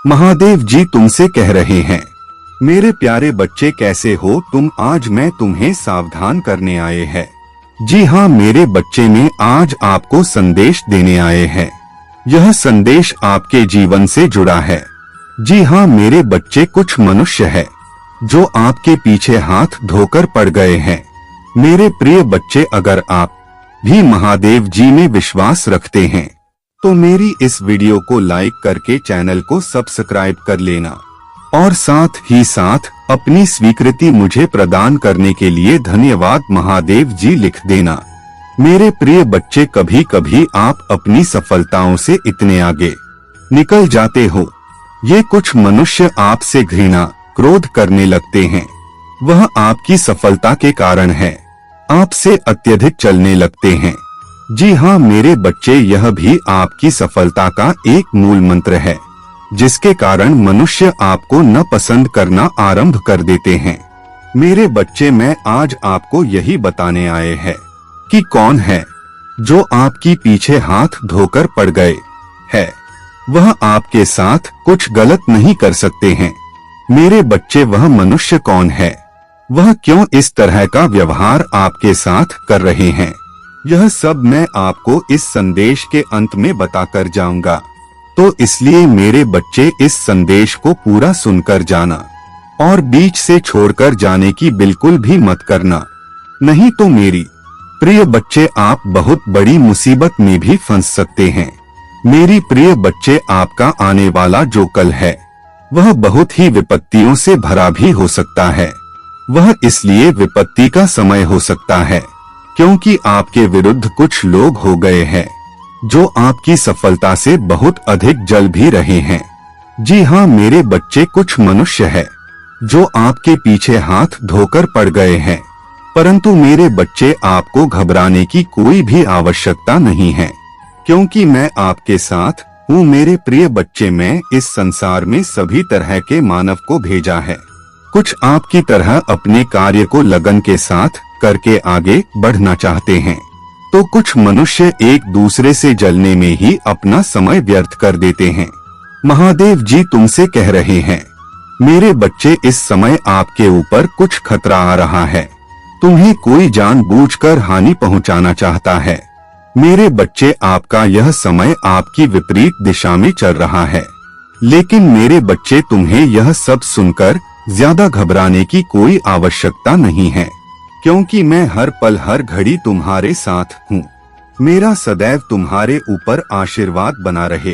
महादेव जी तुमसे कह रहे हैं, मेरे प्यारे बच्चे कैसे हो तुम। आज मैं तुम्हें सावधान करने आए हैं। जी हाँ मेरे बच्चे में आज आपको संदेश देने आए हैं। यह संदेश आपके जीवन से जुड़ा है। जी हाँ मेरे बच्चे, कुछ मनुष्य है जो आपके पीछे हाथ धोकर पड़ गए हैं। मेरे प्रिय बच्चे, अगर आप भी महादेव जी में विश्वास रखते हैं तो मेरी इस वीडियो को लाइक करके चैनल को सब्सक्राइब कर लेना और साथ ही साथ अपनी स्वीकृति मुझे प्रदान करने के लिए धन्यवाद महादेव जी लिख देना। मेरे प्रिय बच्चे, कभी कभी आप अपनी सफलताओं से इतने आगे निकल जाते हो, ये कुछ मनुष्य आपसे घृणा क्रोध करने लगते हैं। वह आपकी सफलता के कारण है, आपसे अत्यधिक चलने लगते हैं। जी हाँ मेरे बच्चे, यह भी आपकी सफलता का एक मूल मंत्र है जिसके कारण मनुष्य आपको न पसंद करना आरंभ कर देते हैं। मेरे बच्चे, मैं आज आपको यही बताने आए हैं कि कौन है जो आपकी पीछे हाथ धोकर पड़ गए है। वह आपके साथ कुछ गलत नहीं कर सकते हैं। मेरे बच्चे, वह मनुष्य कौन है, वह क्यों इस तरह का व्यवहार आपके साथ कर रहे हैं, यह सब मैं आपको इस संदेश के अंत में बताकर जाऊंगा। तो इसलिए मेरे बच्चे, इस संदेश को पूरा सुनकर जाना और बीच से छोड़कर जाने की बिल्कुल भी मत करना, नहीं तो मेरी प्रिय बच्चे आप बहुत बड़ी मुसीबत में भी फंस सकते हैं। मेरी प्रिय बच्चे, आपका आने वाला जो कल है वह बहुत ही विपत्तियों से भरा भी हो सकता है। वह इसलिए विपत्ति का समय हो सकता है क्योंकि आपके विरुद्ध कुछ लोग हो गए हैं जो आपकी सफलता से बहुत अधिक जल भी रहे हैं। जी हाँ मेरे बच्चे, कुछ मनुष्य है जो आपके पीछे हाथ धोकर पड़ गए हैं, परंतु मेरे बच्चे आपको घबराने की कोई भी आवश्यकता नहीं है क्योंकि मैं आपके साथ हूँ। मेरे प्रिय बच्चे, मैं इस संसार में सभी तरह के मानव को भेजा है। कुछ आपकी तरह अपने कार्य को लगन के साथ करके आगे बढ़ना चाहते हैं, तो कुछ मनुष्य एक दूसरे से जलने में ही अपना समय व्यर्थ कर देते हैं। महादेव जी तुमसे कह रहे हैं, मेरे बच्चे, इस समय आपके ऊपर कुछ खतरा आ रहा है। तुम्हें कोई जानबूझकर हानि पहुंचाना चाहता है। मेरे बच्चे, आपका यह समय आपकी विपरीत दिशा में चल रहा है, लेकिन मेरे बच्चे, तुम्हें यह सब सुनकर ज्यादा घबराने की कोई आवश्यकता नहीं है क्योंकि मैं हर पल हर घड़ी तुम्हारे साथ हूँ। मेरा सदैव तुम्हारे ऊपर आशीर्वाद बना रहे,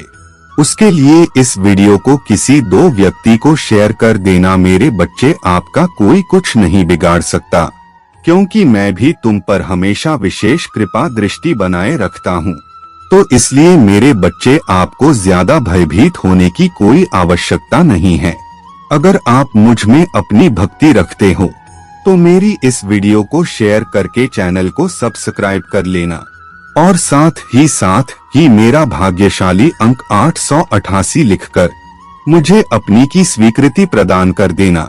उसके लिए इस वीडियो को किसी 2 व्यक्ति को शेयर कर देना। मेरे बच्चे, आपका कोई कुछ नहीं बिगाड़ सकता क्योंकि मैं भी तुम पर हमेशा विशेष कृपा दृष्टि बनाए रखता हूँ। तो इसलिए मेरे बच्चे, आपको ज्यादा भयभीत होने की कोई आवश्यकता नहीं है। अगर आप मुझ में अपनी भक्ति रखते हो तो मेरी इस वीडियो को शेयर करके चैनल को सब्सक्राइब कर लेना और साथ ही मेरा भाग्यशाली अंक 888 लिखकर मुझे अपनी की स्वीकृति प्रदान कर देना।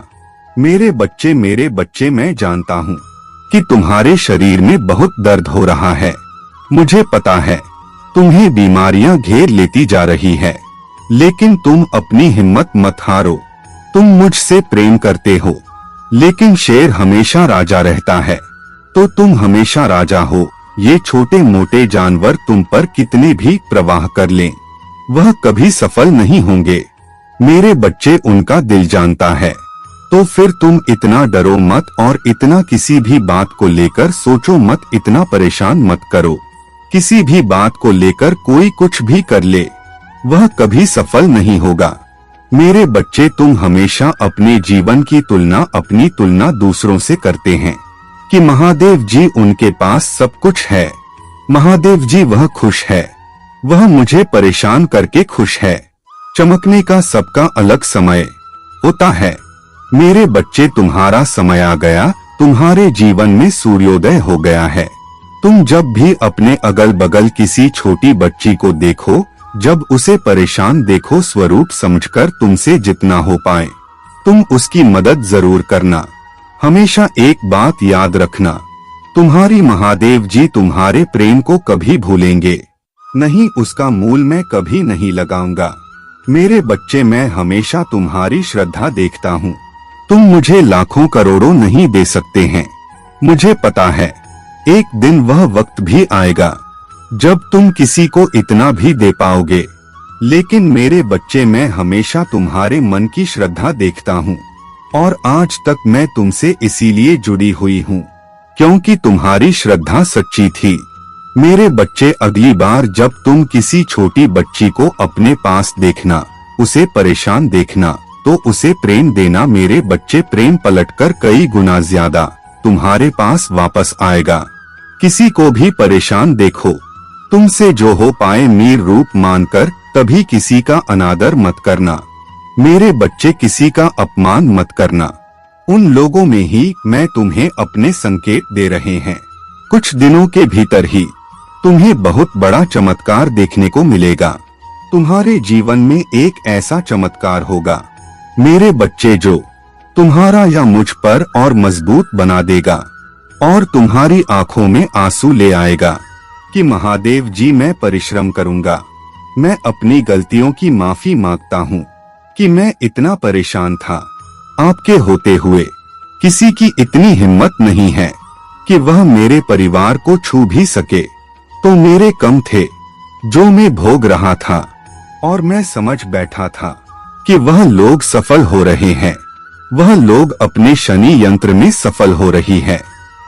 मेरे बच्चे, मैं जानता हूँ कि तुम्हारे शरीर में बहुत दर्द हो रहा है। मुझे पता है तुम्हें बीमारियां घेर लेती जा रही है, लेकिन तुम अपनी हिम्मत मत हारो। तुम मुझसे प्रेम करते हो, लेकिन शेर हमेशा राजा रहता है, तो तुम हमेशा राजा हो। ये छोटे मोटे जानवर तुम पर कितने भी प्रवाह कर लें, वह कभी सफल नहीं होंगे। मेरे बच्चे, उनका दिल जानता है। तो फिर तुम इतना डरो मत और इतना किसी भी बात को लेकर सोचो मत, इतना परेशान मत करो। किसी भी बात को लेकर कोई कुछ भी कर ले, वह कभी सफल नहीं होगा। मेरे बच्चे, तुम हमेशा अपने जीवन की अपनी तुलना दूसरों से करते हैं कि महादेव जी उनके पास सब कुछ है। महादेव जी वह खुश है, वह मुझे परेशान करके खुश है। चमकने का सबका अलग समय होता है। मेरे बच्चे, तुम्हारा समय आ गया, तुम्हारे जीवन में सूर्योदय हो गया है। तुम जब भी अपने अगल बगल किसी छोटी बच्ची को देखो, जब उसे परेशान देखो, स्वरूप समझकर तुमसे जितना हो पाए तुम उसकी मदद जरूर करना। हमेशा एक बात याद रखना, तुम्हारी महादेव जी तुम्हारे प्रेम को कभी भूलेंगे नहीं, उसका मूल मैं कभी नहीं लगाऊंगा। मेरे बच्चे, मैं हमेशा तुम्हारी श्रद्धा देखता हूँ। तुम मुझे लाखों करोड़ों नहीं दे सकते हैं। मुझे पता है एक दिन वह वक्त भी आएगा जब तुम किसी को इतना भी दे पाओगे। लेकिन मेरे बच्चे, मैं हमेशा तुम्हारे मन की श्रद्धा देखता हूँ और आज तक मैं तुमसे इसीलिए जुड़ी हुई हूँ क्योंकि तुम्हारी श्रद्धा सच्ची थी। मेरे बच्चे, अगली बार जब तुम किसी छोटी बच्ची को अपने पास देखना, उसे परेशान देखना, तो उसे प्रेम देना। मेरे बच्चे, प्रेम पलटकर कई गुना ज्यादा तुम्हारे पास वापस आएगा। किसी को भी परेशान देखो, तुमसे जो हो पाए मीर रूप मानकर तभी किसी का अनादर मत करना। मेरे बच्चे, किसी का अपमान मत करना। उन लोगों में ही मैं तुम्हें अपने संकेत दे रहे हैं। कुछ दिनों के भीतर ही तुम्हें बहुत बड़ा चमत्कार देखने को मिलेगा। तुम्हारे जीवन में एक ऐसा चमत्कार होगा मेरे बच्चे जो तुम्हारा या मुझ पर और मजबूत बना देगा और तुम्हारी आंखों में आंसू ले आएगा कि महादेव जी, मैं परिश्रम करूंगा। मैं अपनी गलतियों की माफी मांगता हूँ कि मैं इतना परेशान था। आपके होते हुए किसी की इतनी हिम्मत नहीं है कि वह मेरे परिवार को छू भी सके। तो मेरे कम थे जो मैं भोग रहा था और मैं समझ बैठा था कि वह लोग सफल हो रहे हैं, वह लोग अपने शनि यंत्र में सफल हो रही है।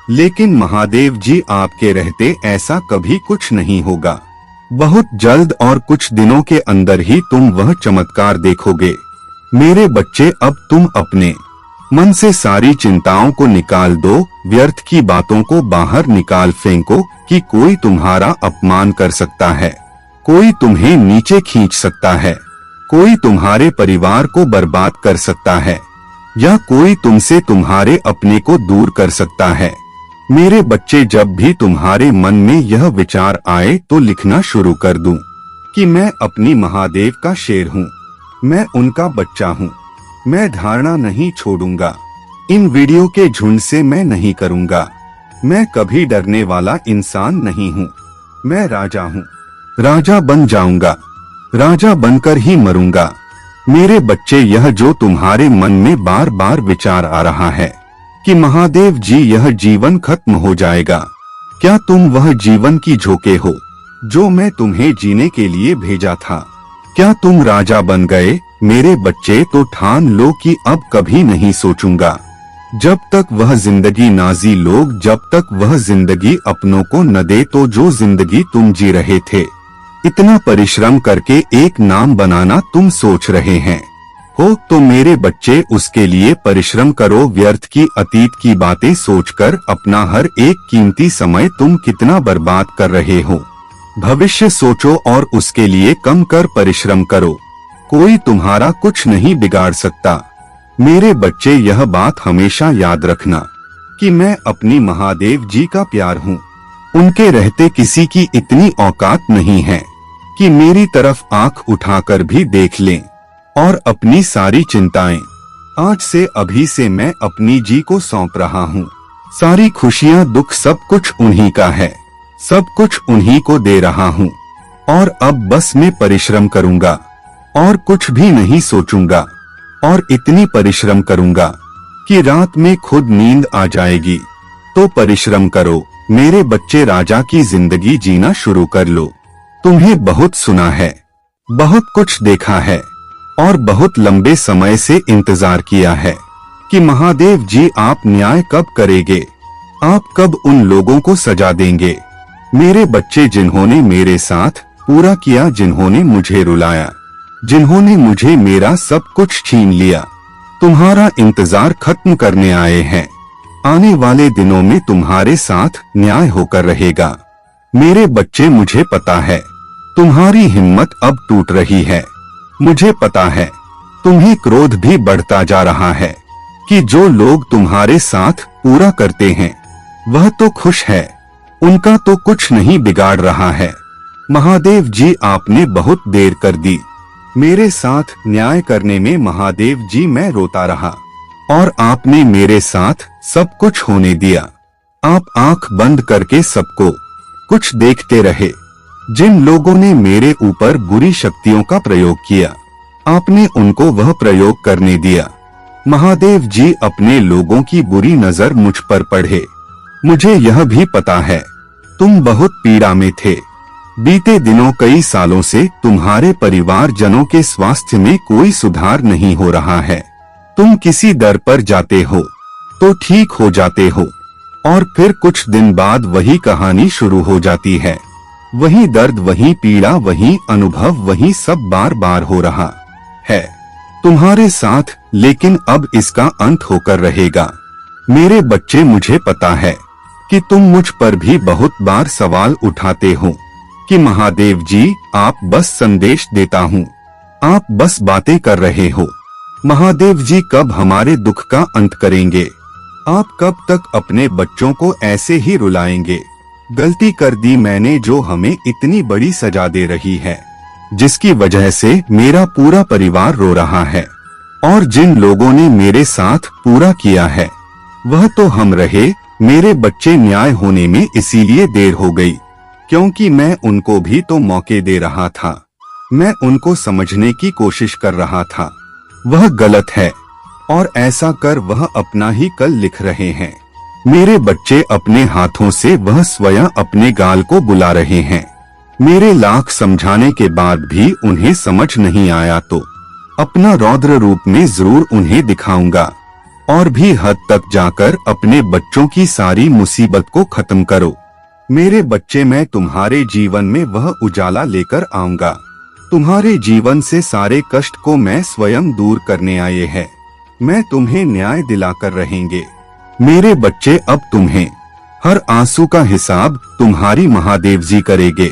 लेकिन महादेव जी, आपके रहते ऐसा कभी कुछ नहीं होगा। बहुत जल्द और कुछ दिनों के अंदर ही तुम वह चमत्कार देखोगे। मेरे बच्चे, अब तुम अपने मन से सारी चिंताओं को निकाल दो, व्यर्थ की बातों को बाहर निकाल फेंको कि कोई तुम्हारा अपमान कर सकता है, कोई तुम्हें नीचे खींच सकता है, कोई तुम्हारे परिवार को बर्बाद कर सकता है या कोई तुमसे तुम्हारे अपने को दूर कर सकता है। मेरे बच्चे, जब भी तुम्हारे मन में यह विचार आए तो लिखना शुरू कर दूं कि मैं अपनी महादेव का शेर हूँ, मैं उनका बच्चा हूँ। मैं धारणा नहीं छोड़ूंगा, इन वीडियो के झुंड से मैं नहीं करूंगा। मैं कभी डरने वाला इंसान नहीं हूँ। मैं राजा हूँ, राजा बन जाऊंगा, राजा बनकर ही मरूंगा। मेरे बच्चे, यह जो तुम्हारे मन में बार बार विचार आ रहा है कि महादेव जी यह जीवन खत्म हो जाएगा, क्या तुम वह जीवन की झोंके हो जो मैं तुम्हें जीने के लिए भेजा था? क्या तुम राजा बन गए? मेरे बच्चे, तो ठान लो कि अब कभी नहीं सोचूंगा। जब तक वह जिंदगी नाजी लोग, जब तक वह जिंदगी अपनों को न दे, तो जो जिंदगी तुम जी रहे थे, इतना परिश्रम करके एक नाम बनाना तुम सोच रहे हैं हो, तो मेरे बच्चे उसके लिए परिश्रम करो। व्यर्थ की अतीत की बातें सोचकर अपना हर एक कीमती समय तुम कितना बर्बाद कर रहे हो। भविष्य सोचो और उसके लिए कम कर परिश्रम करो। कोई तुम्हारा कुछ नहीं बिगाड़ सकता। मेरे बच्चे, यह बात हमेशा याद रखना कि मैं अपनी महादेव जी का प्यार हूँ। उनके रहते किसी की इतनी औकात नहीं है कि मेरी तरफ आंख उठाकर भी देख लें और अपनी सारी चिंताएं आज से अभी से मैं अपनी जी को सौंप रहा हूँ। सारी खुशियाँ, दुख, सब कुछ उन्हीं का है, सब कुछ उन्हीं को दे रहा हूँ। और अब बस मैं परिश्रम करूँगा और कुछ भी नहीं सोचूंगा और इतनी परिश्रम करूँगा कि रात में खुद नींद आ जाएगी। तो परिश्रम करो मेरे बच्चे, राजा की जिंदगी जीना शुरू कर लो। तुम्हें बहुत सुना है, बहुत कुछ देखा है और बहुत लंबे समय से इंतजार किया है कि महादेव जी आप न्याय कब करेंगे, आप कब उन लोगों को सजा देंगे। मेरे बच्चे, जिन्होंने मेरे साथ पूरा किया, जिन्होंने मुझे रुलाया, जिन्होंने मुझे मेरा सब कुछ छीन लिया, तुम्हारा इंतजार खत्म करने आए हैं। आने वाले दिनों में तुम्हारे साथ न्याय होकर रहेगा। मेरे बच्चे, मुझे पता है तुम्हारी हिम्मत अब टूट रही है। मुझे पता है तुम्हें क्रोध भी बढ़ता जा रहा है कि जो लोग तुम्हारे साथ पूरा करते हैं वह तो खुश है, उनका तो कुछ नहीं बिगाड़ रहा है। महादेव जी, आपने बहुत देर कर दी मेरे साथ न्याय करने में। महादेव जी, मैं रोता रहा और आपने मेरे साथ सब कुछ होने दिया। आप आंख बंद करके सबको कुछ देखते रहे। जिन लोगों ने मेरे ऊपर बुरी शक्तियों का प्रयोग किया, आपने उनको वह प्रयोग करने दिया। महादेव जी, अपने लोगों की बुरी नजर मुझ पर पड़े। मुझे यह भी पता है तुम बहुत पीड़ा में थे। बीते दिनों कई सालों से तुम्हारे परिवारजनों के स्वास्थ्य में कोई सुधार नहीं हो रहा है। तुम किसी दर पर जाते हो तो ठीक हो जाते हो और फिर कुछ दिन बाद वही कहानी शुरू हो जाती है। वही दर्द, वही पीड़ा, वही अनुभव, वही सब बार बार हो रहा है तुम्हारे साथ। लेकिन अब इसका अंत होकर रहेगा। मेरे बच्चे, मुझे पता है कि तुम मुझ पर भी बहुत बार सवाल उठाते हो कि महादेव जी, आप बस संदेश देता हूँ, आप बस बातें कर रहे हो। महादेव जी, कब हमारे दुख का अंत करेंगे? आप कब तक अपने बच्चों को ऐसे ही रुलाएंगे? गलती कर दी मैंने जो हमें इतनी बड़ी सजा दे रही है, जिसकी वजह से मेरा पूरा परिवार रो रहा है। और जिन लोगों ने मेरे साथ पूरा किया है वह तो हम रहे। मेरे बच्चे, न्याय होने में इसीलिए देर हो गई क्योंकि मैं उनको भी तो मौके दे रहा था। मैं उनको समझने की कोशिश कर रहा था। वह गलत है और ऐसा कर वह अपना ही कल लिख रहे हैं। मेरे बच्चे, अपने हाथों से वह स्वयं अपने गाल को बुला रहे हैं। मेरे लाख समझाने के बाद भी उन्हें समझ नहीं आया तो अपना रौद्र रूप में जरूर उन्हें दिखाऊंगा और भी हद तक जाकर अपने बच्चों की सारी मुसीबत को खत्म करो। मेरे बच्चे, मैं तुम्हारे जीवन में वह उजाला लेकर आऊंगा। तुम्हारे जीवन से सारे कष्ट को मैं स्वयं दूर करने आए हैं। मैं तुम्हें न्याय दिलाकर रहेंगे। मेरे बच्चे, अब तुम्हें हर आंसू का हिसाब तुम्हारी महादेव जी करेंगे।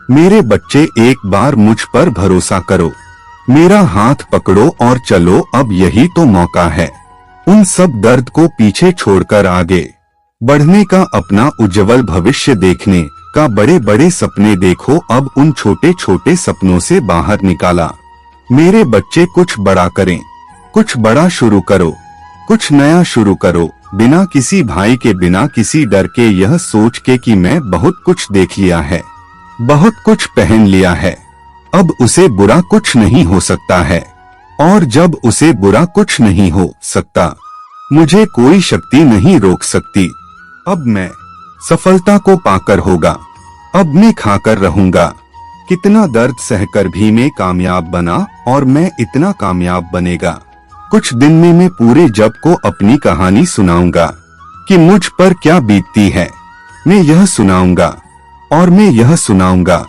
मेरे बच्चे, एक बार मुझ पर भरोसा करो, मेरा हाथ पकड़ो और चलो। अब यही तो मौका है उन सब दर्द को पीछे छोड़कर आगे बढ़ने का, अपना उज्जवल भविष्य देखने का। बड़े बड़े सपने देखो, अब उन छोटे छोटे सपनों से बाहर निकाला। मेरे बच्चे, कुछ बड़ा करें, कुछ बड़ा शुरू करो, कुछ नया शुरू करो, बिना किसी भाई के, बिना किसी डर के, यह सोच के कि मैं बहुत कुछ देख लिया है, बहुत कुछ पहन लिया है, अब उसे बुरा कुछ नहीं हो सकता है। और जब उसे बुरा कुछ नहीं हो सकता, मुझे कोई शक्ति नहीं रोक सकती। अब मैं सफलता को पाकर होगा, अब मैं खाकर रहूंगा। कितना दर्द सहकर भी मैं कामयाब बना और मैं इतना कामयाब बनेगा। कुछ दिन में मैं पूरे जग को अपनी कहानी सुनाऊंगा कि मुझ पर क्या बीतती है। मैं यह सुनाऊंगा और मैं यह सुनाऊंगा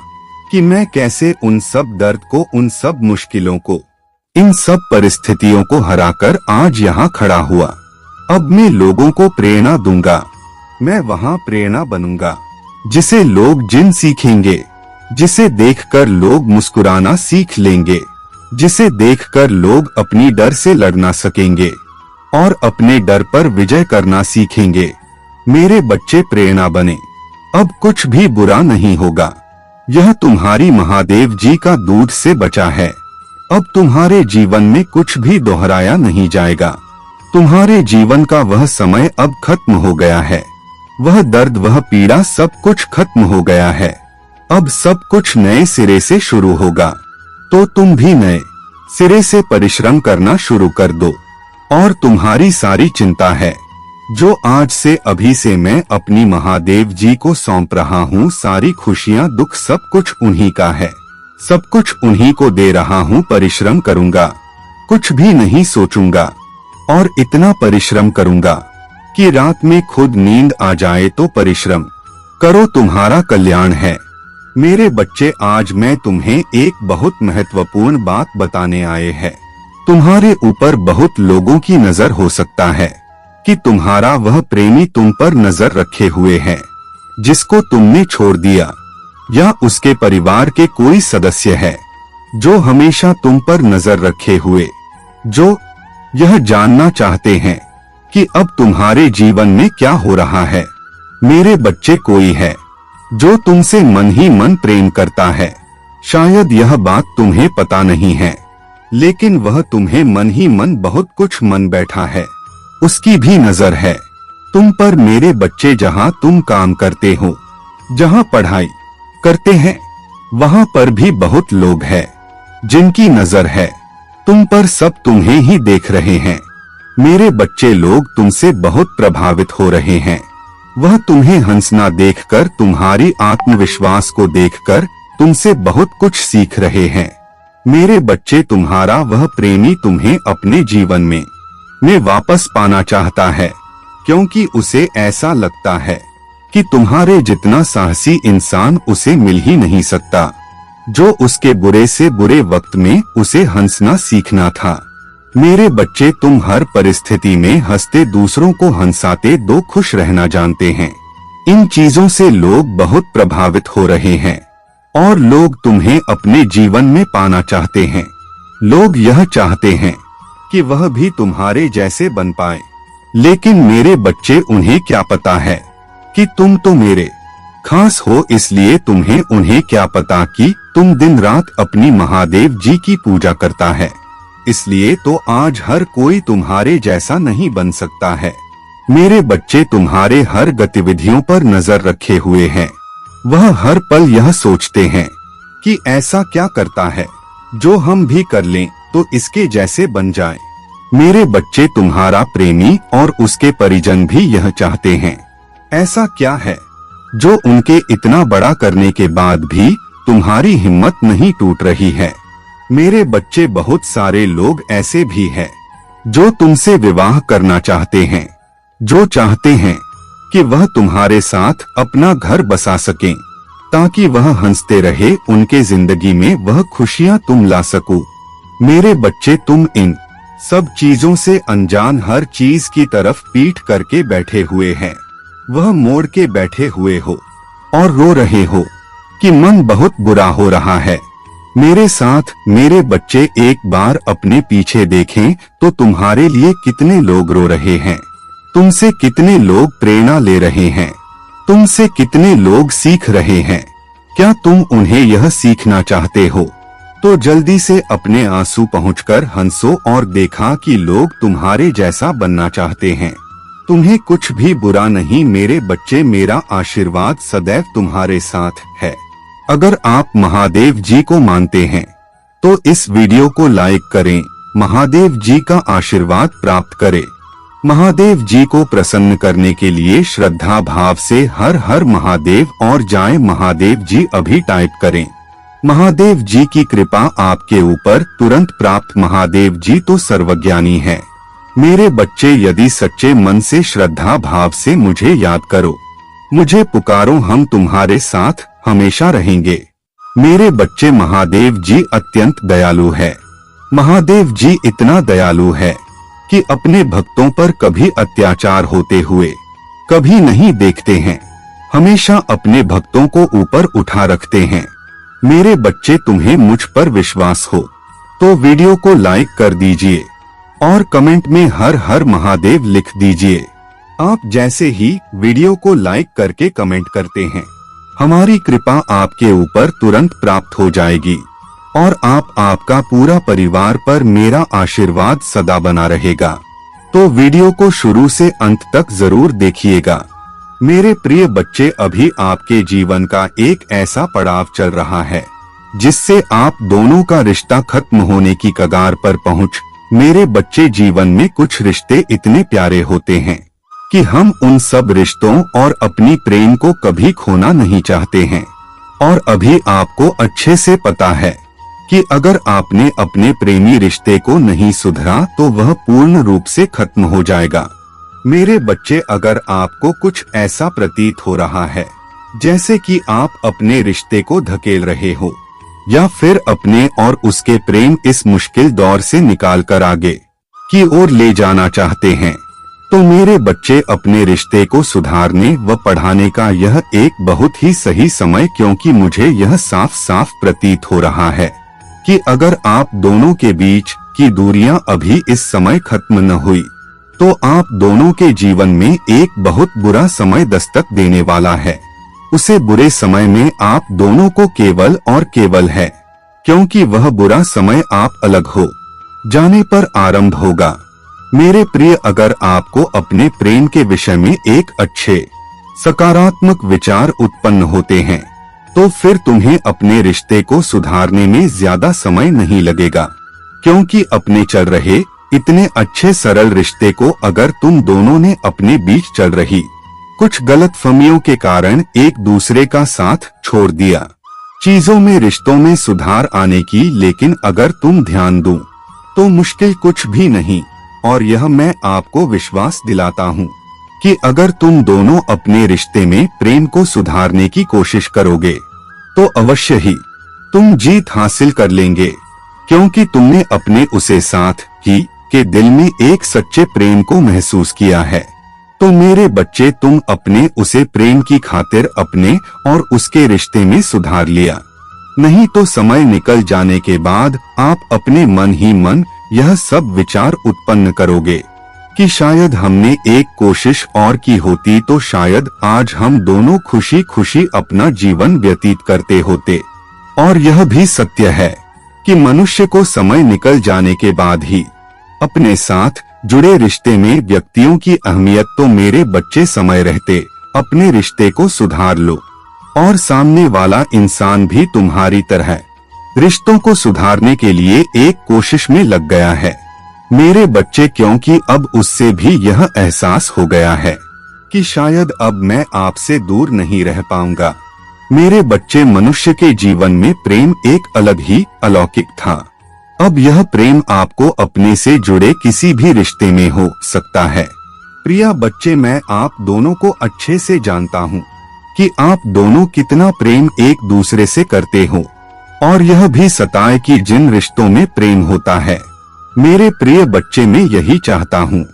कि मैं कैसे उन सब दर्द को, उन सब मुश्किलों को, इन सब परिस्थितियों को हराकर आज यहाँ खड़ा हुआ। अब मैं लोगों को प्रेरणा दूंगा। मैं वहाँ प्रेरणा बनूंगा जिसे लोग जिन सीखेंगे, जिसे देखकर लोग मुस्कुराना सीख लेंगे, जिसे देखकर लोग अपनी डर से लड़ना सकेंगे और अपने डर पर विजय करना सीखेंगे। मेरे बच्चे, प्रेरणा बने। अब कुछ भी बुरा नहीं होगा। यह तुम्हारी महादेव जी का दूध से बचा है। अब तुम्हारे जीवन में कुछ भी दोहराया नहीं जाएगा। तुम्हारे जीवन का वह समय अब खत्म हो गया है। वह दर्द, वह पीड़ा, सब कुछ खत्म हो गया है। अब सब कुछ नए सिरे से शुरू होगा। तो तुम भी नए सिरे से परिश्रम करना शुरू कर दो। और तुम्हारी सारी चिंता है जो आज से, अभी से मैं अपनी महादेव जी को सौंप रहा हूँ। सारी खुशियाँ, दुख, सब कुछ उन्हीं का है। सब कुछ उन्हीं को दे रहा हूँ। परिश्रम करूँगा, कुछ भी नहीं सोचूंगा और इतना परिश्रम करूँगा कि रात में खुद नींद आ जाए। तो परिश्रम करो, तुम्हारा कल्याण है। मेरे बच्चे, आज मैं तुम्हें एक बहुत महत्वपूर्ण बात बताने आए हैं। तुम्हारे ऊपर बहुत लोगों की नजर हो सकता है कि तुम्हारा वह प्रेमी तुम पर नजर रखे हुए है जिसको तुमने छोड़ दिया, या उसके परिवार के कोई सदस्य है जो हमेशा तुम पर नजर रखे हुए, जो यह जानना चाहते हैं कि अब तुम्हारे जीवन में क्या हो रहा है। मेरे बच्चे, कोई है जो तुमसे मन ही मन प्रेम करता है। शायद यह बात तुम्हें पता नहीं है, लेकिन वह तुम्हें मन ही मन बहुत कुछ मन बैठा है। उसकी भी नजर है तुम पर। मेरे बच्चे, जहाँ तुम काम करते हो, जहाँ पढ़ाई करते हैं, वहाँ पर भी बहुत लोग हैं जिनकी नजर है तुम पर सब तुम्हें ही देख रहे हैं। मेरे बच्चे लोग तुमसे बहुत प्रभावित हो रहे हैं। वह तुम्हें हंसना देखकर, तुम्हारी आत्मविश्वास को देखकर तुमसे बहुत कुछ सीख रहे हैं। मेरे बच्चे, तुम्हारा वह प्रेमी तुम्हें अपने जीवन में वापस पाना चाहता है, क्योंकि उसे ऐसा लगता है कि तुम्हारे जितना साहसी इंसान उसे मिल ही नहीं सकता, जो उसके बुरे से बुरे वक्त में उसे हंसना सीखना था। मेरे बच्चे, तुम हर परिस्थिति में हंसते, दूसरों को हंसाते, दो खुश रहना जानते हैं। इन चीजों से लोग बहुत प्रभावित हो रहे हैं और लोग तुम्हें अपने जीवन में पाना चाहते हैं। लोग यह चाहते हैं कि वह भी तुम्हारे जैसे बन पाए, लेकिन मेरे बच्चे, उन्हें क्या पता है कि तुम तो मेरे खास हो, इसलिए उन्हें क्या पता कि तुम दिन रात अपनी महादेव जी की पूजा करता है। इसलिए तो आज हर कोई तुम्हारे जैसा नहीं बन सकता है। मेरे बच्चे तुम्हारे हर गतिविधियों पर नजर रखे हुए हैं। वह हर पल यह सोचते हैं कि ऐसा क्या करता है जो हम भी कर लें तो इसके जैसे बन जाए। मेरे बच्चे, तुम्हारा प्रेमी और उसके परिजन भी यह चाहते हैं। ऐसा क्या है जो उनके इतना बड़ा करने के बाद भी तुम्हारी हिम्मत नहीं टूट रही है। मेरे बच्चे, बहुत सारे लोग ऐसे भी हैं जो तुमसे विवाह करना चाहते हैं, जो चाहते हैं कि वह तुम्हारे साथ अपना घर बसा सकें, ताकि वह हंसते रहे, उनके जिंदगी में वह खुशियां तुम ला सको। मेरे बच्चे, तुम इन सब चीजों से अनजान हर चीज की तरफ पीठ करके बैठे हुए हैं। वह मोड़ के बैठे हुए हो और रो रहे हो कि मन बहुत बुरा हो रहा है। मेरे साथ मेरे बच्चे, एक बार अपने पीछे देखें तो तुम्हारे लिए कितने लोग रो रहे हैं, तुमसे कितने लोग प्रेरणा ले रहे हैं, तुमसे कितने लोग सीख रहे हैं। क्या तुम उन्हें यह सीखना चाहते हो तो जल्दी से अपने आंसू पहुंचकर हंसो और देखा कि लोग तुम्हारे जैसा बनना चाहते हैं। तुम्हें कुछ भी बुरा नहीं मेरे बच्चे, मेरा आशीर्वाद सदैव तुम्हारे साथ है। अगर आप महादेव जी को मानते हैं तो इस वीडियो को लाइक करें, महादेव जी का आशीर्वाद प्राप्त करें। महादेव जी को प्रसन्न करने के लिए श्रद्धा भाव से हर हर महादेव और जाएं महादेव जी अभी टाइप करें। महादेव जी की कृपा आपके ऊपर तुरंत प्राप्त। महादेव जी तो सर्वज्ञानी है। मेरे बच्चे, यदि सच्चे मन से श्रद्धा भाव से मुझे याद करो, मुझे पुकारो, हम तुम्हारे साथ हमेशा रहेंगे। मेरे बच्चे, महादेव जी अत्यंत दयालु है। महादेव जी इतना दयालु है कि अपने भक्तों पर कभी अत्याचार होते हुए कभी नहीं देखते हैं, हमेशा अपने भक्तों को ऊपर उठा रखते हैं। मेरे बच्चे, तुम्हें मुझ पर विश्वास हो तो वीडियो को लाइक कर दीजिए और कमेंट में हर हर महादेव लिख दीजिए। आप जैसे ही वीडियो को लाइक करके कमेंट करते हैं, हमारी कृपा आपके ऊपर तुरंत प्राप्त हो जाएगी और आपका पूरा परिवार पर मेरा आशीर्वाद सदा बना रहेगा। तो वीडियो को शुरू से अंत तक जरूर देखिएगा। मेरे प्रिय बच्चे, अभी आपके जीवन का एक ऐसा पड़ाव चल रहा है जिससे आप दोनों का रिश्ता खत्म होने की कगार पर पहुंच। मेरे बच्चे, जीवन में कुछ रिश्ते इतने प्यारे होते हैं कि हम उन सब रिश्तों और अपनी प्रेम को कभी खोना नहीं चाहते हैं। और अभी आपको अच्छे से पता है कि अगर आपने अपने प्रेमी रिश्ते को नहीं सुधरा तो वह पूर्ण रूप से खत्म हो जाएगा। मेरे बच्चे, अगर आपको कुछ ऐसा प्रतीत हो रहा है जैसे कि आप अपने रिश्ते को धकेल रहे हो या फिर अपने और उसके प्रेम इस मुश्किल दौर से निकालकर आगे की ओर ले जाना चाहते हैं, तो मेरे बच्चे, अपने रिश्ते को सुधारने व बढ़ाने का यह एक बहुत ही सही समय, क्योंकि मुझे यह साफ साफ प्रतीत हो रहा है कि अगर आप दोनों के बीच की दूरियां अभी इस समय खत्म न हुई तो आप दोनों के जीवन में एक बहुत बुरा समय दस्तक देने वाला है। उसे बुरे समय में आप दोनों को केवल और केवल है, क्योंकि वह बुरा समय आप अलग हो जाने पर आरंभ होगा। मेरे प्रिय, अगर आपको अपने प्रेम के विषय में एक अच्छे सकारात्मक विचार उत्पन्न होते हैं तो फिर तुम्हें अपने रिश्ते को सुधारने में ज्यादा समय नहीं लगेगा, क्योंकि अपने चल रहे इतने अच्छे सरल रिश्ते को अगर तुम दोनों ने अपने बीच चल रही कुछ गलतफहमियों के कारण एक दूसरे का साथ छोड़ दिया, चीजों में रिश्तों में सुधार आने की, लेकिन अगर तुम ध्यान दो तो मुश्किल कुछ भी नहीं। और यह मैं आपको विश्वास दिलाता हूँ कि अगर तुम दोनों अपने रिश्ते में प्रेम को सुधारने की कोशिश करोगे तो अवश्य ही तुम जीत हासिल कर लेंगे, क्योंकि तुमने अपने उसे साथ ही के दिल में एक सच्चे प्रेम को महसूस किया है। तो मेरे बच्चे, तुम अपने उसे प्रेम की खातिर अपने और उसके रिश्ते में सुधार लिया, नहीं तो समय निकल जाने के बाद आप अपने मन ही मन यह सब विचार उत्पन्न करोगे कि शायद हमने एक कोशिश और की होती तो शायद आज हम दोनों खुशी खुशी अपना जीवन व्यतीत करते होते। और यह भी सत्य है कि मनुष्य को समय निकल जाने के बाद ही अपने साथ जुड़े रिश्ते में व्यक्तियों की अहमियत। तो मेरे बच्चे, समय रहते अपने रिश्ते को सुधार लो और सामने वाला इंसान भी तुम्हारी तरह रिश्तों को सुधारने के लिए एक कोशिश में लग गया है मेरे बच्चे, क्योंकि अब उससे भी यह एहसास हो गया है कि शायद अब मैं आपसे दूर नहीं रह पाऊंगा। मेरे बच्चे, मनुष्य के जीवन में प्रेम एक अलग ही अलौकिक था। अब यह प्रेम आपको अपने से जुड़े किसी भी रिश्ते में हो सकता है। प्रिया बच्चे, मैं आप दोनों को अच्छे से जानता हूँ कि आप दोनों कितना प्रेम एक दूसरे से करते हो, और यह भी सताए कि जिन रिश्तों में प्रेम होता है, मेरे प्रिय बच्चे, मैं यही चाहता हूँ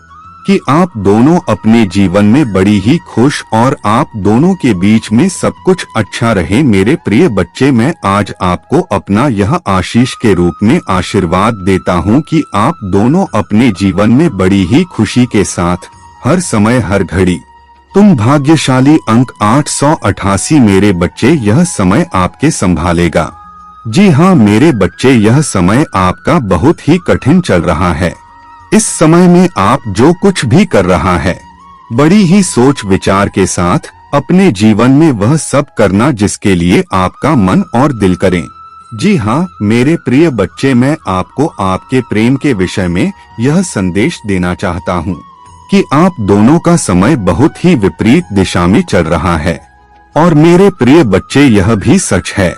कि आप दोनों अपने जीवन में बड़ी ही खुश और आप दोनों के बीच में सब कुछ अच्छा रहे। मेरे प्रिय बच्चे, मैं आज आपको अपना यह आशीष के रूप में आशीर्वाद देता हूँ कि आप दोनों अपने जीवन में बड़ी ही खुशी के साथ हर समय हर घड़ी तुम भाग्यशाली। अंक 888 मेरे बच्चे, यह समय आपके संभालेगा। जी हाँ मेरे बच्चे, यह समय आपका बहुत ही कठिन चल रहा है। इस समय में आप जो कुछ भी कर रहा है, बड़ी ही सोच विचार के साथ अपने जीवन में वह सब करना जिसके लिए आपका मन और दिल करें। जी हाँ मेरे प्रिय बच्चे, मैं आपको आपके प्रेम के विषय में यह संदेश देना चाहता हूँ कि आप दोनों का समय बहुत ही विपरीत दिशा में चल रहा है। और मेरे प्रिय बच्चे, यह भी सच है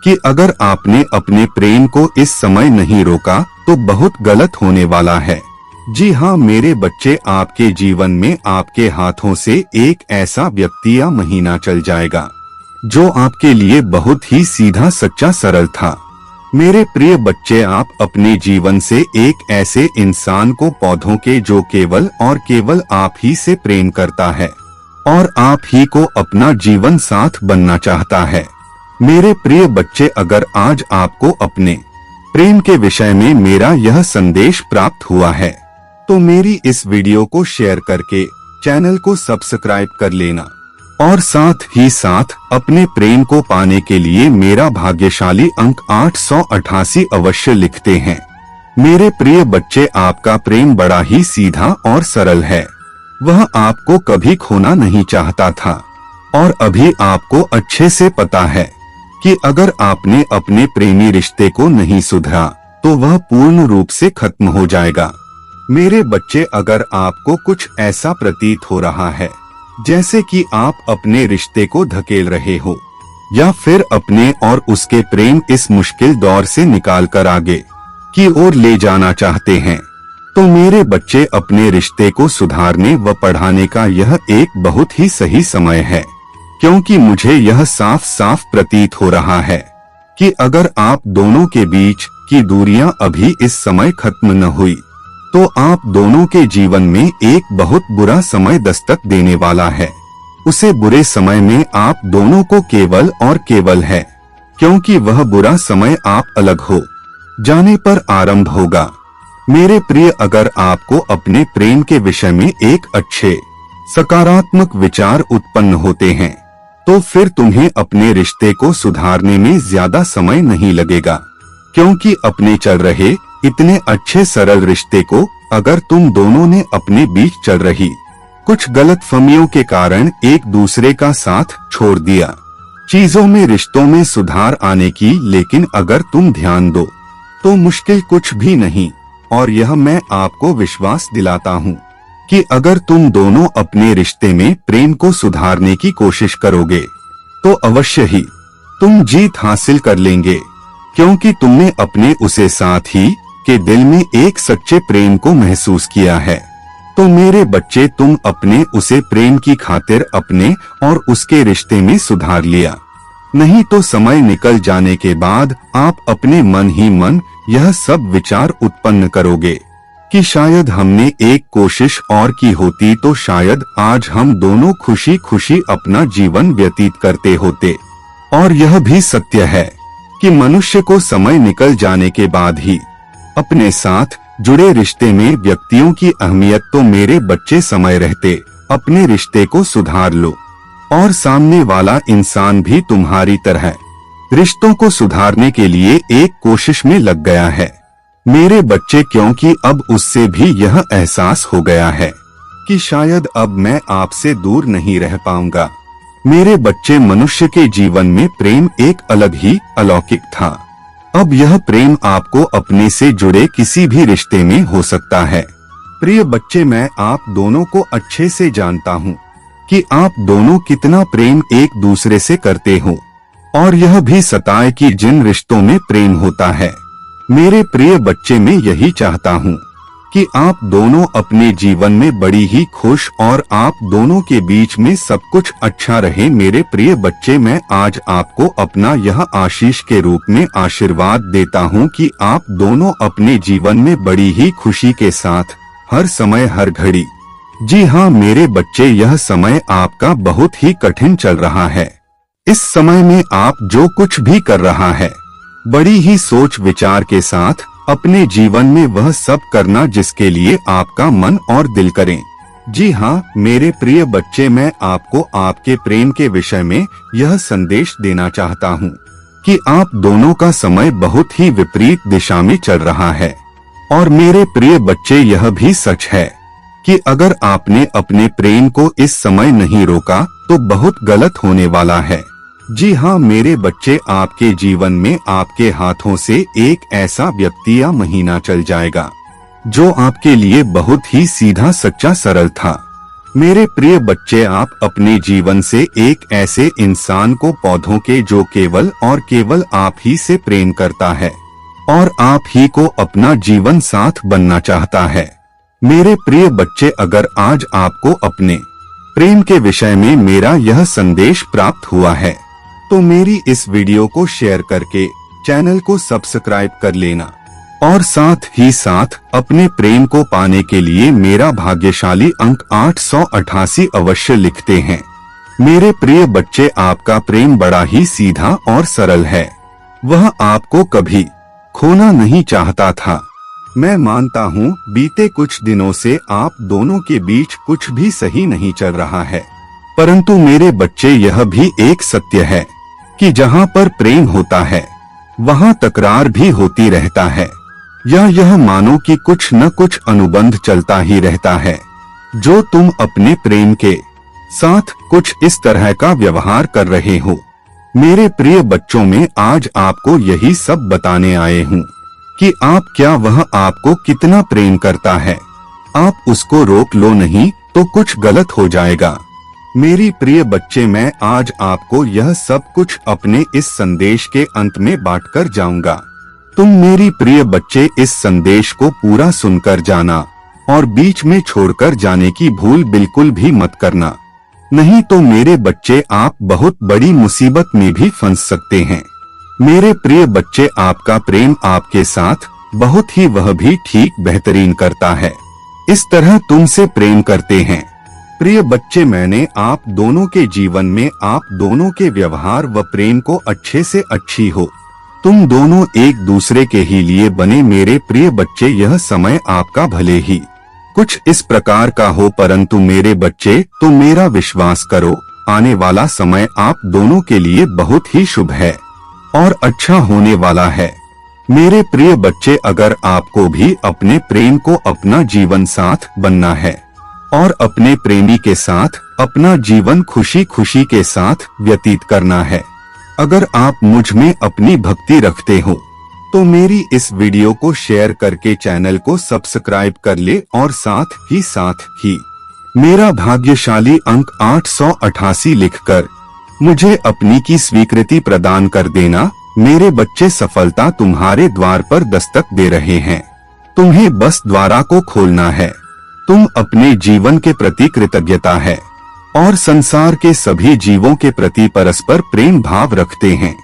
कि अगर आपने अपने प्रेम को इस समय नहीं रोका तो बहुत गलत होने वाला है। जी हाँ मेरे बच्चे, आपके जीवन में आपके हाथों से एक ऐसा व्यक्ति या महीना चल जाएगा जो आपके लिए बहुत ही सीधा सच्चा सरल था। मेरे प्रिय बच्चे, आप अपने जीवन से एक ऐसे इंसान को पौधों के जो केवल और केवल आप ही से प्रेम करता है और आप ही को अपना जीवन साथ बनना चाहता है। मेरे प्रिय बच्चे, अगर आज आपको अपने प्रेम के विषय में मेरा यह संदेश प्राप्त हुआ है तो मेरी इस वीडियो को शेयर करके चैनल को सब्सक्राइब कर लेना और साथ ही साथ अपने प्रेम को पाने के लिए मेरा भाग्यशाली अंक 888 अवश्य लिखते हैं। मेरे प्रिय बच्चे, आपका प्रेम बड़ा ही सीधा और सरल है। वह आपको कभी खोना नहीं चाहता था और अभी आपको अच्छे से पता है कि अगर आपने अपने प्रेमी रिश्ते को नहीं सुधरा तो वह पूर्ण रूप से खत्म हो जाएगा। मेरे बच्चे, अगर आपको कुछ ऐसा प्रतीत हो रहा है जैसे कि आप अपने रिश्ते को धकेल रहे हो या फिर अपने और उसके प्रेम इस मुश्किल दौर से निकालकर आगे की ओर ले जाना चाहते हैं, तो मेरे बच्चे, अपने रिश्ते को सुधारने व बढ़ाने का यह एक बहुत ही सही समय है। क्योंकि मुझे यह साफ साफ प्रतीत हो रहा है कि अगर आप दोनों के बीच की दूरियां अभी इस समय खत्म न हुई तो आप दोनों के जीवन में एक बहुत बुरा समय दस्तक देने वाला है। उसे बुरे समय में आप दोनों को केवल और केवल है क्योंकि वह बुरा समय आप अलग हो जाने पर आरंभ होगा। मेरे प्रिय, अगर आपको अपने प्रेम के विषय में एक अच्छे सकारात्मक विचार उत्पन्न होते हैं तो फिर तुम्हें अपने रिश्ते को सुधारने में ज्यादा समय नहीं लगेगा, क्योंकि अपने चल रहे इतने अच्छे सरल रिश्ते को अगर तुम दोनों ने अपने बीच चल रही कुछ गलतफहमियों के कारण एक दूसरे का साथ छोड़ दिया, चीजों में रिश्तों में सुधार आने की, लेकिन अगर तुम ध्यान दो तो मुश्किल कुछ भी नहीं। और यह मैं आपको विश्वास दिलाता हूँ कि अगर तुम दोनों अपने रिश्ते में प्रेम को सुधारने की कोशिश करोगे तो अवश्य ही तुम जीत हासिल कर लेंगे, क्योंकि तुमने अपने उसे साथ ही के दिल में एक सच्चे प्रेम को महसूस किया है। तो मेरे बच्चे, तुम अपने उसे प्रेम की खातिर अपने और उसके रिश्ते में सुधार लिया। नहीं तो समय निकल जाने के बाद आप अपने मन ही मन यह सब विचार उत्पन्न करोगे कि शायद हमने एक कोशिश और की होती तो शायद आज हम दोनों खुशी खुशी अपना जीवन व्यतीत करते होते। और यह भी सत्य है कि मनुष्य को समय निकल जाने के बाद ही अपने साथ जुड़े रिश्ते में व्यक्तियों की अहमियत। तो मेरे बच्चे, समय रहते अपने रिश्ते को सुधार लो और सामने वाला इंसान भी तुम्हारी तरह रिश्तों को सुधारने के लिए एक कोशिश में लग गया है मेरे बच्चे, क्योंकि अब उससे भी यह एहसास हो गया है कि शायद अब मैं आपसे दूर नहीं रह पाऊंगा। मेरे बच्चे, मनुष्य के जीवन में प्रेम एक अलग ही अलौकिक था। अब यह प्रेम आपको अपने से जुड़े किसी भी रिश्ते में हो सकता है। प्रिय बच्चे, मैं आप दोनों को अच्छे से जानता हूँ कि आप दोनों कितना प्रेम एक दूसरे से करते हो, और यह भी सताए कि जिन रिश्तों में प्रेम होता है, मेरे प्रिय बच्चे, मैं यही चाहता हूँ कि आप दोनों अपने जीवन में बड़ी ही खुश और आप दोनों के बीच में सब कुछ अच्छा रहे। मेरे प्रिय बच्चे, मैं आज आपको अपना यह आशीष के रूप में आशीर्वाद देता हूँ कि आप दोनों अपने जीवन में बड़ी ही खुशी के साथ हर समय हर घड़ी, जी हाँ मेरे बच्चे, यह समय आपका बहुत ही कठिन चल रहा है। इस समय में आप जो कुछ भी कर रहा है, बड़ी ही सोच विचार के साथ अपने जीवन में वह सब करना जिसके लिए आपका मन और दिल करें। जी हाँ मेरे प्रिय बच्चे, मैं आपको आपके प्रेम के विषय में यह संदेश देना चाहता हूँ कि आप दोनों का समय बहुत ही विपरीत दिशा में चल रहा है। और मेरे प्रिय बच्चे, यह भी सच है कि अगर आपने अपने प्रेम को इस समय नहीं रोका तो बहुत गलत होने वाला है। जी हाँ मेरे बच्चे, आपके जीवन में आपके हाथों से एक ऐसा व्यक्ति या महीना चल जाएगा जो आपके लिए बहुत ही सीधा सच्चा सरल था। मेरे प्रिय बच्चे, आप अपने जीवन से एक ऐसे इंसान को पौधों के जो केवल और केवल आप ही से प्रेम करता है और आप ही को अपना जीवन साथ बनना चाहता है। मेरे प्रिय बच्चे, अगर आज आपको अपने प्रेम के विषय में मेरा यह संदेश प्राप्त हुआ है तो मेरी इस वीडियो को शेयर करके चैनल को सब्सक्राइब कर लेना और साथ ही साथ अपने प्रेम को पाने के लिए मेरा भाग्यशाली अंक 888 अवश्य लिखते हैं। मेरे प्रिय बच्चे, आपका प्रेम बड़ा ही सीधा और सरल है। वह आपको कभी खोना नहीं चाहता था। मैं मानता हूँ बीते कुछ दिनों से आप दोनों के बीच कुछ भी सही नहीं चल रहा है, परंतु मेरे बच्चे, यह भी एक सत्य है कि जहाँ पर प्रेम होता है वहाँ तकरार भी होती रहता है, या यह मानो कि कुछ न कुछ अनुबंध चलता ही रहता है जो तुम अपने प्रेम के साथ कुछ इस तरह का व्यवहार कर रहे हो। मेरे प्रिय बच्चों, में आज आपको यही सब बताने आए हूँ कि आप क्या वह आपको कितना प्रेम करता है। आप उसको रोक लो नहीं तो कुछ गलत हो जाएगा। मेरी प्रिय बच्चे, मैं आज आपको यह सब कुछ अपने इस संदेश के अंत में बांटकर जाऊंगा। तुम मेरी प्रिय बच्चे इस संदेश को पूरा सुनकर जाना और बीच में छोड़कर जाने की भूल बिल्कुल भी मत करना, नहीं तो मेरे बच्चे आप बहुत बड़ी मुसीबत में भी फंस सकते हैं। मेरे प्रिय बच्चे, आपका प्रेम आपके साथ बहुत ही वह भी ठीक बेहतरीन करता है। इस तरह तुमसे प्रेम करते हैं। प्रिय बच्चे, मैंने आप दोनों के जीवन में आप दोनों के व्यवहार व प्रेम को अच्छे से अच्छी हो। तुम दोनों एक दूसरे के ही लिए बने। मेरे प्रिय बच्चे, यह समय आपका भले ही कुछ इस प्रकार का हो, परंतु मेरे बच्चे तो मेरा विश्वास करो, आने वाला समय आप दोनों के लिए बहुत ही शुभ है और अच्छा होने वाला है। मेरे प्रिय बच्चे, अगर आपको भी अपने प्रेम को अपना जीवन साथ बनना है और अपने प्रेमी के साथ अपना जीवन खुशी खुशी के साथ व्यतीत करना है, अगर आप मुझ में अपनी भक्ति रखते हो तो मेरी इस वीडियो को शेयर करके चैनल को सब्सक्राइब कर ले और साथ ही मेरा भाग्यशाली अंक 888 लिखकर मुझे अपनी की स्वीकृति प्रदान कर देना। मेरे बच्चे, सफलता तुम्हारे द्वार पर दस्तक दे रहे हैं। तुम्हें बस द्वारा को खोलना है। तुम अपने जीवन के प्रति कृतज्ञता है और संसार के सभी जीवों के प्रति परस्पर प्रेम भाव रखते हैं।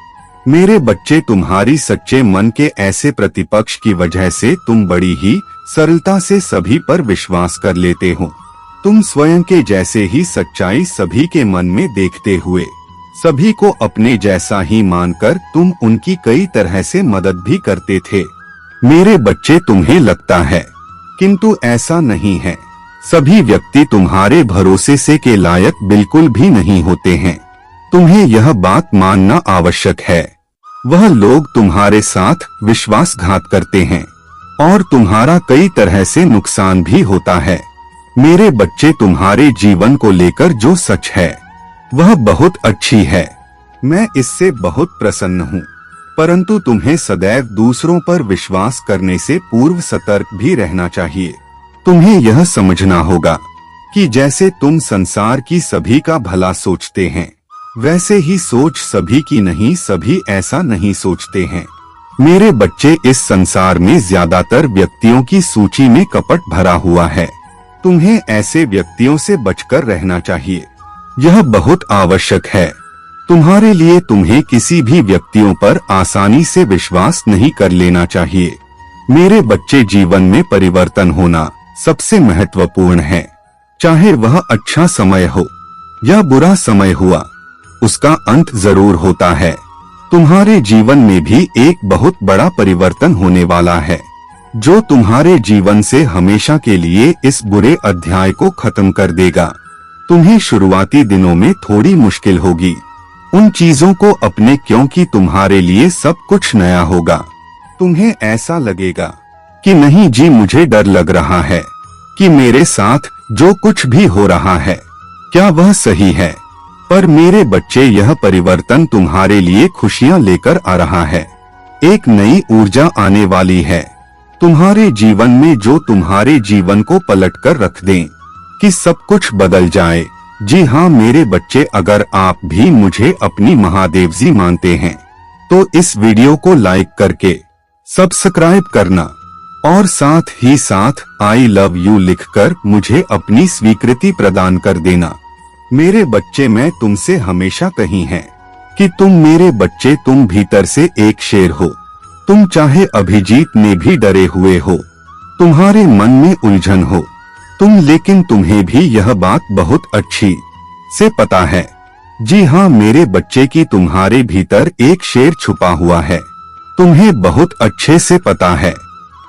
मेरे बच्चे, तुम्हारी सच्चे मन के ऐसे प्रतिपक्ष की वजह से तुम बड़ी ही सरलता से सभी पर विश्वास कर लेते हो। तुम स्वयं के जैसे ही सच्चाई सभी के मन में देखते हुए सभी को अपने जैसा ही मानकर तुम उनकी कई तरह से मदद भी करते थे। मेरे बच्चे, तुम्हें लगता है, किंतु ऐसा नहीं है। सभी व्यक्ति तुम्हारे भरोसे से के लायक बिल्कुल भी नहीं होते हैं। तुम्हें यह बात मानना आवश्यक है। वह लोग तुम्हारे साथ विश्वासघात करते हैं और तुम्हारा कई तरह से नुकसान भी होता है। मेरे बच्चे, तुम्हारे जीवन को लेकर जो सच है वह बहुत अच्छी है। मैं इससे बहुत प्रसन्न हूँ, परंतु तुम्हें सदैव दूसरों पर विश्वास करने से पूर्व सतर्क भी रहना चाहिए। तुम्हें यह समझना होगा कि जैसे तुम संसार की सभी का भला सोचते हैं, वैसे ही सोच सभी की नहीं। सभी ऐसा नहीं सोचते हैं। मेरे बच्चे, इस संसार में ज्यादातर व्यक्तियों की सूची में कपट भरा हुआ है। तुम्हें ऐसे व्यक्तियों से बचकर रहना चाहिए। यह बहुत आवश्यक है तुम्हारे लिए। तुम्हें किसी भी व्यक्तियों पर आसानी से विश्वास नहीं कर लेना चाहिए। मेरे बच्चे, जीवन में परिवर्तन होना सबसे महत्वपूर्ण है। चाहे वह अच्छा समय हो या बुरा समय हुआ, उसका अंत जरूर होता है। तुम्हारे जीवन में भी एक बहुत बड़ा परिवर्तन होने वाला है, जो तुम्हारे जीवन से हमेशा के लिए इस बुरे अध्याय को खत्म कर देगा। तुम्हें शुरुआती दिनों में थोड़ी मुश्किल होगी उन चीजों को अपने, क्योंकि तुम्हारे लिए सब कुछ नया होगा। तुम्हें ऐसा लगेगा कि नहीं जी, मुझे डर लग रहा है कि मेरे साथ जो कुछ भी हो रहा है क्या वह सही है। पर मेरे बच्चे, यह परिवर्तन तुम्हारे लिए खुशियां लेकर आ रहा है। एक नई ऊर्जा आने वाली है तुम्हारे जीवन में, जो तुम्हारे जीवन को पलटकर रख दें कि सब कुछ बदल जाए। जी हाँ मेरे बच्चे, अगर आप भी मुझे अपनी महादेव जी मानते हैं तो इस वीडियो को लाइक करके सब्सक्राइब करना और साथ ही साथ आई लव यू लिखकर मुझे अपनी स्वीकृति प्रदान कर देना। मेरे बच्चे, मैं तुमसे हमेशा कही है कि तुम मेरे बच्चे, तुम भीतर से एक शेर हो। तुम चाहे अभिजीत में भी डरे हुए हो, तुम्हारे मन में उलझन हो लेकिन तुम्हें भी यह बात बहुत अच्छी से पता है। जी हाँ मेरे बच्चे, की तुम्हारे भीतर एक शेर छुपा हुआ है। तुम्हें बहुत अच्छे से पता है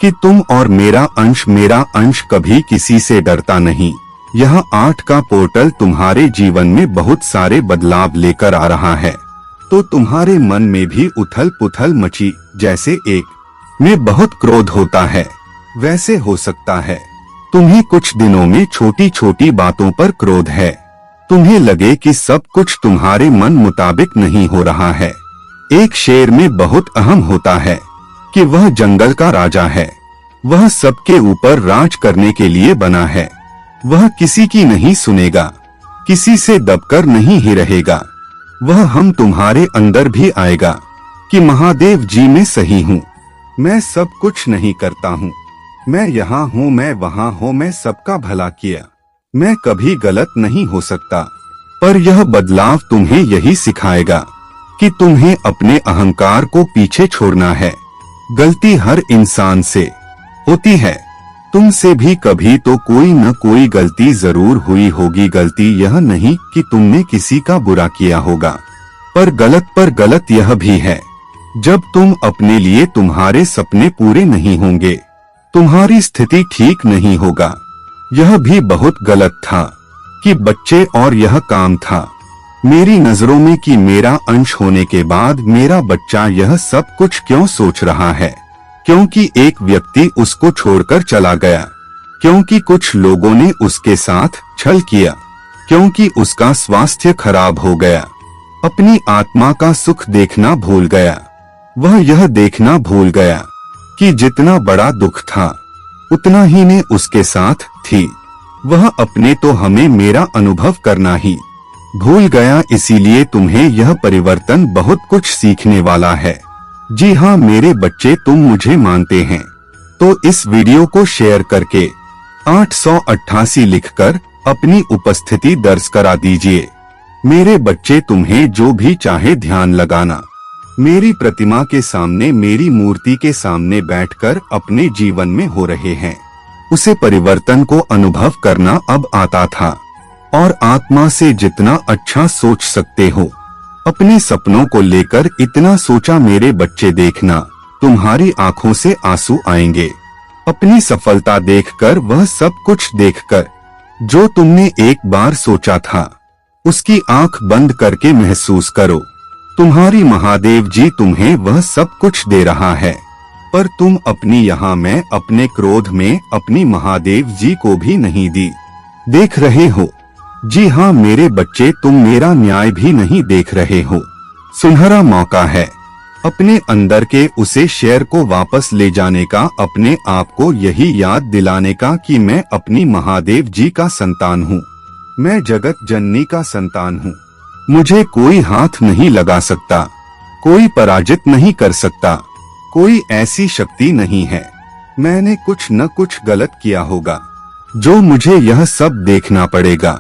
कि तुम और मेरा अंश कभी किसी से डरता नहीं। यह 8 का पोर्टल तुम्हारे जीवन में बहुत सारे बदलाव लेकर आ रहा है, तो तुम्हारे मन में भी उथल पुथल मची। जैसे एक में बहुत क्रोध होता है, वैसे हो सकता है तुम्हें कुछ दिनों में छोटी छोटी बातों पर क्रोध है। तुम्हें लगे कि सब कुछ तुम्हारे मन मुताबिक नहीं हो रहा है। एक शेर में बहुत अहम होता है कि वह जंगल का राजा है। वह सबके ऊपर राज करने के लिए बना है। वह किसी की नहीं सुनेगा, किसी से दबकर नहीं ही रहेगा। वह हम तुम्हारे अंदर भी आएगा कि महादेव जी मैं सही हूँ, मैं सब कुछ नहीं करता हूँ, मैं यहाँ हूँ, मैं वहाँ हूँ, मैं सबका भला किया, मैं कभी गलत नहीं हो सकता। पर यह बदलाव तुम्हें यही सिखाएगा कि तुम्हें अपने अहंकार को पीछे छोड़ना है। गलती हर इंसान से होती है, तुमसे भी कभी तो कोई न कोई गलती जरूर हुई होगी। गलती यह नहीं कि तुमने किसी का बुरा किया होगा, पर गलत यह भी है जब तुम अपने लिए तुम्हारे सपने पूरे नहीं होंगे, तुम्हारी स्थिति ठीक नहीं होगा। यह भी बहुत गलत था कि बच्चे, और यह काम था मेरी नजरों में कि मेरा अंश होने के बाद मेरा बच्चा यह सब कुछ क्यों सोच रहा है, क्योंकि एक व्यक्ति उसको छोड़कर चला गया, क्योंकि कुछ लोगों ने उसके साथ छल किया, क्योंकि उसका स्वास्थ्य खराब हो गया, अपनी आत्मा का सुख देखना भूल गया। वह यह देखना भूल गया कि जितना बड़ा दुख था उतना ही मैं उसके साथ थी। वह अपने तो हमें मेरा अनुभव करना ही भूल गया। इसीलिए तुम्हें यह परिवर्तन बहुत कुछ सीखने वाला है। जी हाँ मेरे बच्चे, तुम मुझे मानते हैं तो इस वीडियो को शेयर करके 888 लिखकर अपनी उपस्थिति दर्ज करा दीजिए। मेरे बच्चे, तुम्हें जो भी चाहे ध्यान लगाना। मेरी प्रतिमा के सामने, मेरी मूर्ति के सामने बैठकर अपने जीवन में हो रहे हैं उसे परिवर्तन को अनुभव करना अब आता था। और आत्मा से जितना अच्छा सोच सकते हो, अपने सपनों को लेकर इतना सोचा। मेरे बच्चे देखना, तुम्हारी आंखों से आंसू आएंगे। अपनी सफलता देखकर, वह सब कुछ देखकर जो तुमने एक बार सोचा था, उसकी आंख बंद करके महसूस करो। तुम्हारी महादेव जी तुम्हें वह सब कुछ दे रहा है, पर तुम अपनी यहाँ में अपने क्रोध में अपनी महादेव जी को भी नहीं दी। देख रहे हो? जी हाँ मेरे बच्चे, तुम मेरा न्याय भी नहीं देख रहे हो। सुनहरा मौका है अपने अंदर के उसे शेर को वापस ले जाने का, अपने आप को यही याद दिलाने का कि मैं अपनी महादेव जी का संतान हूँ, मैं जगत जननी का संतान हूँ। मुझे कोई हाथ नहीं लगा सकता, कोई पराजित नहीं कर सकता, कोई ऐसी शक्ति नहीं है। मैंने कुछ न कुछ गलत किया होगा जो मुझे यह सब देखना पड़ेगा।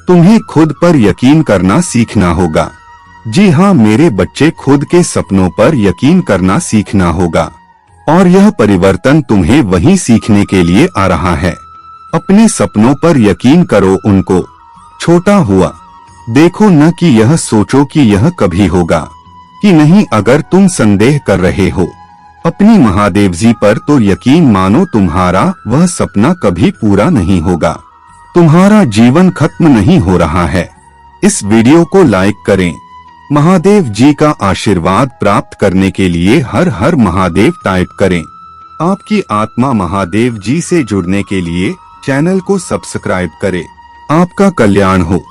तुम्हें खुद पर यकीन करना सीखना होगा। जी हाँ मेरे बच्चे, खुद के सपनों पर यकीन करना सीखना होगा। और यह परिवर्तन तुम्हें वहीं सीखने के लिए आ रहा है। अपने सपनों पर यकीन करो, उनको छोटा हुआ देखो, न कि यह सोचो कि यह कभी होगा कि नहीं। अगर तुम संदेह कर रहे हो अपनी महादेव जी पर, तो यकीन मानो तुम्हारा वह सपना कभी पूरा नहीं होगा। तुम्हारा जीवन खत्म नहीं हो रहा है। इस वीडियो को लाइक करें। महादेव जी का आशीर्वाद प्राप्त करने के लिए हर हर महादेव टाइप करें। आपकी आत्मा महादेव जी से जुड़ने के लिए चैनल को सब्सक्राइब करें। आपका कल्याण हो।